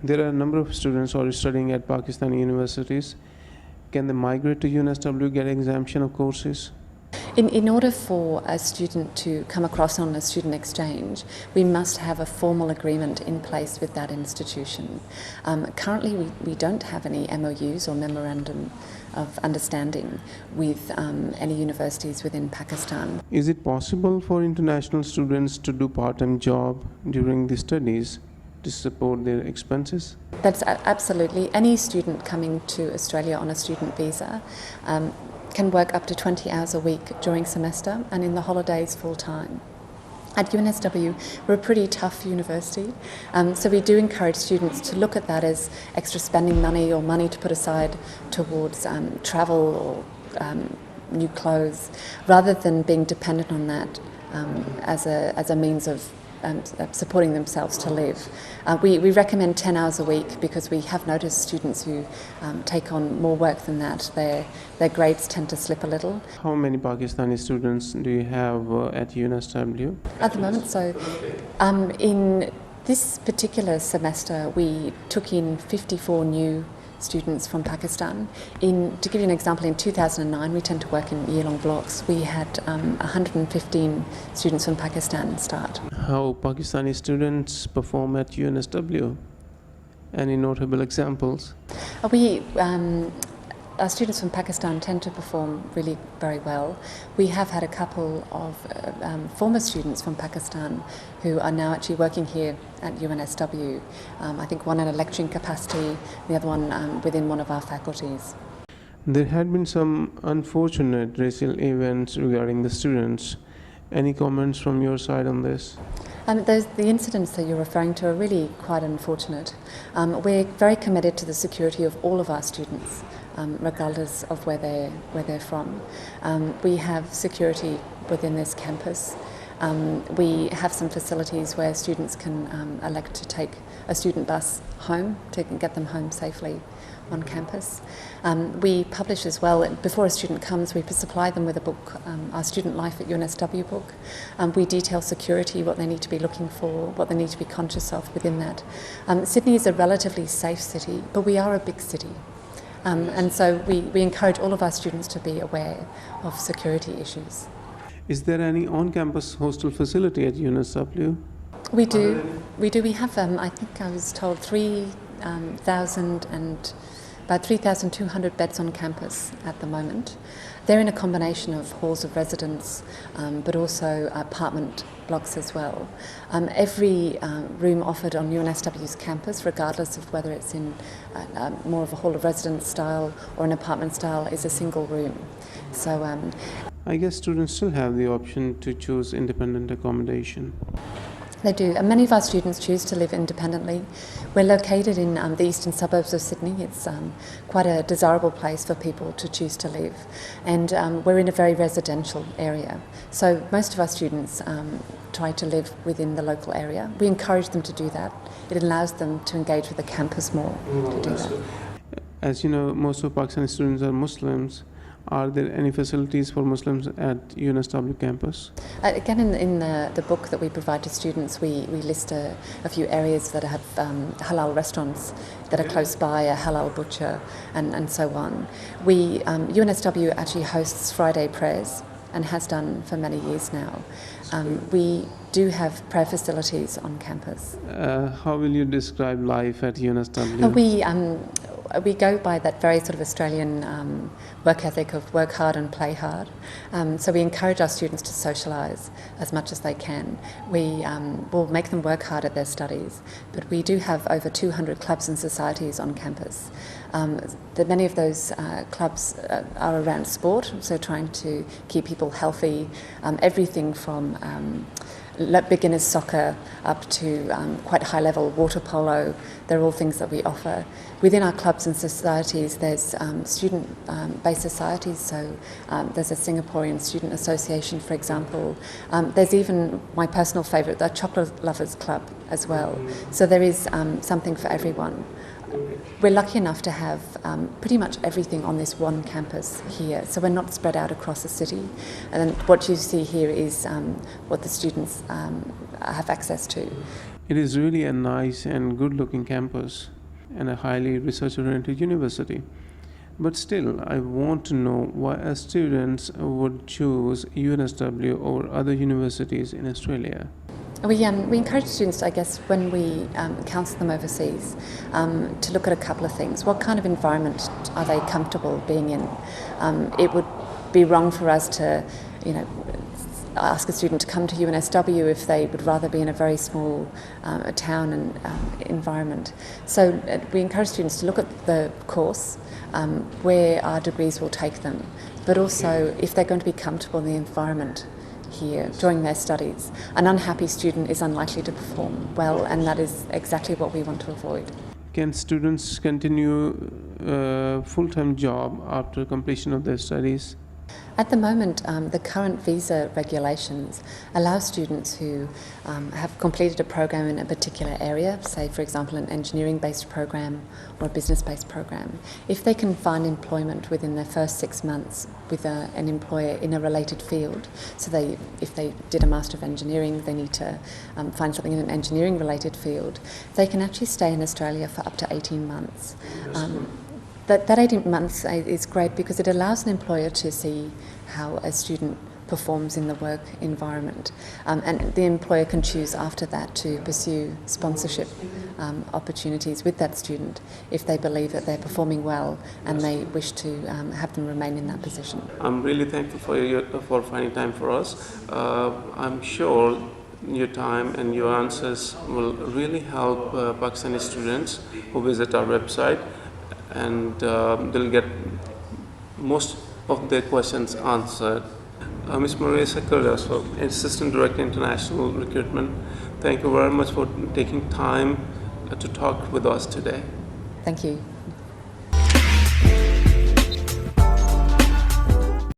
There are a number of students who are studying at Pakistani universities. Can they migrate to UNSW, get exemption of courses? In order for a student to come across on a student exchange, we must have a formal agreement in place with that institution. Currently, we don't have any MOUs or memorandum of understanding with any universities within Pakistan. Is it possible for international students to do part-time job during the studies to support their expenses? That's absolutely. Any student coming to Australia on a student visa can work up to 20 hours a week during semester and in the holidays full time. At UNSW, we're a pretty tough university, so we do encourage students to look at that as extra spending money or money to put aside towards travel or new clothes, rather than being dependent on that as a means of supporting themselves to live. We recommend 10 hours a week because we have noticed students who take on more work than that, their grades tend to slip a little. How many Pakistani students do you have at UNSW? At the moment, in this particular semester we took in 54 new students from Pakistan. To give you an example, in 2009, we tend to work in year-long blocks. We had 115 students from Pakistan start. How Pakistani students perform at UNSW? Any notable examples? Our students from Pakistan tend to perform really very well. We have had a couple of former students from Pakistan who are now actually working here at UNSW. I think one in a lecturing capacity, the other one within one of our faculties. There had been some unfortunate racial events regarding the students. Any comments from your side on this? The incidents that you're referring to are really quite unfortunate. We're very committed to the security of all of our students, regardless of where they're from. We have security within this campus. We have some facilities where students can elect to take a student bus home to get them home safely on campus. We publish as well, before a student comes, we supply them with a book, our Student Life at UNSW book. We detail security, what they need to be looking for, what they need to be conscious of within that. Sydney is a relatively safe city, but we are a big city. And so we encourage all of our students to be aware of security issues. Is there any on-campus hostel facility at UNSW? We do. We have, I think I was told, 3,200 beds on campus at the moment. They're in a combination of halls of residence, but also apartment blocks as well. Every room offered on UNSW's campus, regardless of whether it's in more of a hall of residence style or an apartment style, is a single room. So I guess students still have the option to choose independent accommodation. They do, and many of our students choose to live independently. We're located in the eastern suburbs of Sydney. It's quite a desirable place for people to choose to live, and we're in a very residential area. So most of our students try to live within the local area. We encourage them to do that. It allows them to engage with the campus more to do that. As you know, most of Pakistani students are Muslims. Are there any facilities for Muslims at UNSW campus? Again, in the book that we provide to students, we list a few areas that have halal restaurants that are close by, a halal butcher, and so on. UNSW actually hosts Friday prayers and has done for many years now. We do have prayer facilities on campus. How will you describe life at UNSW? We go by that very sort of Australian work ethic of work hard and play hard. So we encourage our students to socialise as much as they can. We will make them work hard at their studies, but we do have over 200 clubs and societies on campus. Many of those clubs are around sport, so trying to keep people healthy, everything from beginners soccer up to quite high level water polo. They're all things that we offer. Within our clubs and societies there's student based societies, so there's a Singaporean Student Association, for example. There's even my personal favourite, the Chocolate Lovers Club as well. So there is something for everyone. We're lucky enough to have pretty much everything on this one campus here, so we're not spread out across the city. And what you see here is what the students have access to. It is really a nice and good looking campus and a highly research oriented university. But still, I want to know why students would choose UNSW over other universities in Australia. We encourage students, I guess, when we counsel them overseas, to look at a couple of things. What kind of environment are they comfortable being in? It would be wrong for us to, ask a student to come to UNSW if they would rather be in a very small town and environment. So we encourage students to look at the course, where our degrees will take them, but also if they're going to be comfortable in the environment here during their studies. An unhappy student is unlikely to perform well, and that is exactly what we want to avoid. Can students continue a full-time job after completion of their studies? At the moment, the current visa regulations allow students who have completed a program in a particular area, say for example an engineering-based program or a business-based program, if they can find employment within their first 6 months with an employer in a related field. So if they did a Master of Engineering, they need to find something in an engineering-related field. They can actually stay in Australia for up to 18 months. That 18 months is great because it allows an employer to see how a student performs in the work environment, and the employer can choose after that to pursue sponsorship opportunities with that student if they believe that they're performing well and they wish to have them remain in that position. I'm really thankful for finding time for us. I'm sure your time and your answers will really help Pakistani students who visit our website, and they'll get most of their questions answered. Ms. Marisa Cardoso, Assistant Director International Recruitment, thank you very much for taking time to talk with us today. Thank you.